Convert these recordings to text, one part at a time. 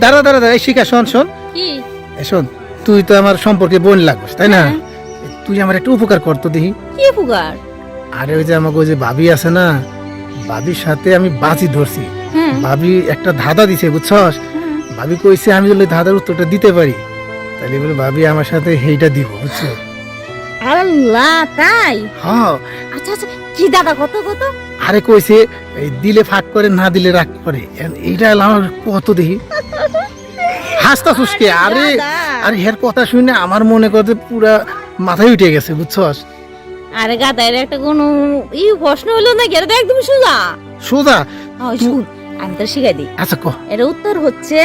দাঁড়া দাঁড়া দাঁড়া, এই শিখা শোন শোন, কি এই শোন, তুই তো আমার সম্পর্কে বোন লাগস তাই না? তুই আমার একটা উপকার করতো দেখি। কি পুকার? আরে ওই যে আমাকে ওই যে ভাবি আছে না, ভাবির সাথে আমি বাজি ধরছি। হ্যাঁ ভাবি একটা ধাঁধা দিছে বুঝছস, ভাবি কইছে আমি যদি ধাঁধার উত্তরটা দিতে পারি তাহলে বলে ভাবি আমার সাথে সেইটা দিব বুঝছো। আল্লাহ তাই? হ্যাঁ, আচ্ছা আচ্ছা, কি দাদা কত কত? আরে কইছে এই দিলে ফাঁক করে না দিলে রাগ করে, এইটা আমার কত দেখি হাসতা ফুসকে। আরে আরে হের কথা শুনে আমার মনে করতে পুরা মাথায় উঠে গেছে বুঝছস। আরে গাদা, এর একটা কোনো প্রশ্ন হলো না, এটা তো একদম সোজা। সোজা? শুন, আমি তো শিখাই দিই। আচ্ছা ক। এর উত্তর হচ্ছে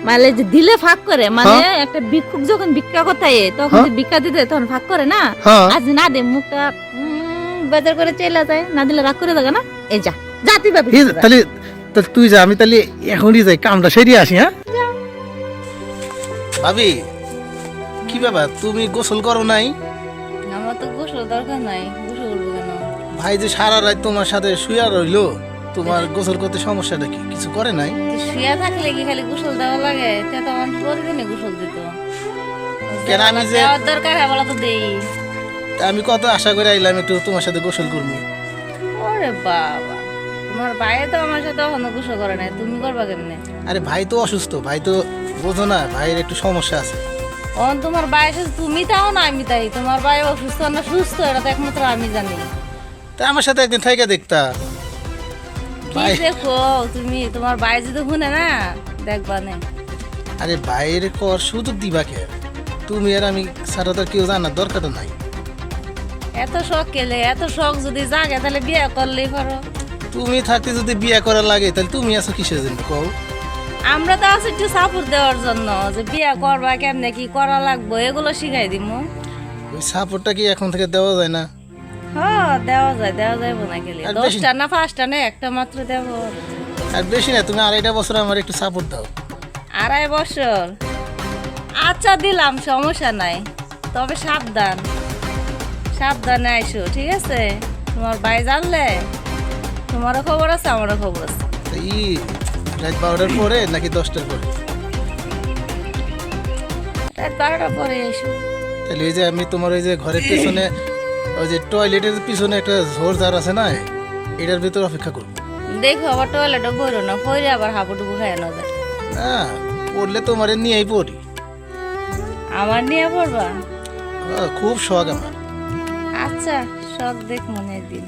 মানে যে দিলে ফাঁক করে, মানে একটা ভিক্ষুক যখন ভিক্ষা করতে তখন যে ভিক্ষা দিতে তখন ফাঁক করে না, আজ না দে মুখটা বাজার করে চলে যায়, না দিলে রাগ করে থাকে না। এই যা যা তুই ভাবি। তাহলে তাহলে তুই যা, আমি তাহলে এখনই যাই, কামটা সেরিয়ে আসি। হ্যাঁ ভাবি, কি ব্যাপার তুমি গোসল করো নাই? আমার তো গোসল দরকার নাই, গোসল করবো কেন? ভাই যে সারা রাত তোমার সাথে শুয়া রইলো, তোমার গোসল করতে সমস্যাটা কি? কিছু করে নাই? শুয়ে থাকলে কি খালি গোসল দেওয়া লাগে? তে তো আমার প্রতিদিনই গোসল দিত। কেন আমি যে দেওয়ার দরকার হয় বলা তো দেই। আমি কত আশা করে আইলাম একটু তোমার সাথে গোসল করবো। ওরে বাবা, তোমার ভাই তো আমার সাথে এখনো গোসল করে নাই, তুমি করবা কেমনে? আরে ভাই তো অসুস্থ, ভাই তো বোঝো না, ভাইয়ের একটু সমস্যা আছে। তোমার ভাই সাথে তুমি তাও না আমি তাই, তোমার ভাই অসুস্থ না সুস্থ এটা তো একমাত্র আমি জানি। তা আমার সাথে একদিন থাইকা দেখতা। কি দেখো তুমি, তোমার ভাই যদি শুনে না দেখবা না। আরে ভাইয়ের কর সুযোগ দিবা কে? তুমি আর আমি ছাড়া তো আর কেউ জানার দরকার তো নাই। এত শখ কেলে, এত শখ যদি জাগে তাহলে বিয়ে করলেই পারো। তুমি থাকতে যদি বিয়ে করা লাগে তাহলে তুমি আছো কিসের জন্য কও? আমরা তো আছি একটু সাপোর্ট দেওয়ার জন্য, যে বিয়ে করবা কেমনে কি করা লাগবো এগুলো শিখাই দিমু। ওই সাপোর্টটা কি এখন থেকে দেওয়া যায় না? হ্যাঁ দেওয়া যায়, দেওয়া যাবো না গেলে আর 10টা না 5টা না একটা মাত্র দেবো। আর বেশি না, তুমি 2.5 বছর আমার একটু সাপোর্ট দাও। 2.5 বছর? আচ্ছা দিলাম, সমস্যা নাই, তবে সাবধান, সাবধানে আইসো ঠিক আছে? তোমার ভাই জানলে তোমারও খবর আছে আমারও খবর আছে। এই রাত 12টার পরে নাকি 10টার পরে? রাত 12টার পরে এসো। তাহলে ওই যে আমি তোমার ওই যে ঘরের পেছনে ওই যে টয়লেটের পিছনে একটা ঝোড়ঝাড় আছে না, এটার ভিতর অপেক্ষা করবো। দেখো আবার টয়লেটে বইরো না, পরে আবার হাবুডুবু খায় না যায়। না পড়লে তোমার নিয়েই পড়ি। আমার নিয়ে পড়বা? খুব শখ আমার। আচ্ছা শখ দেখ মনে একদিন।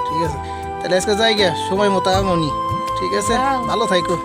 ঠিক আছে তাহলে আজকে যাই গিয়া, সময় মতো আমনি। ঠিক আছে, যাও। ভালো থাইকো।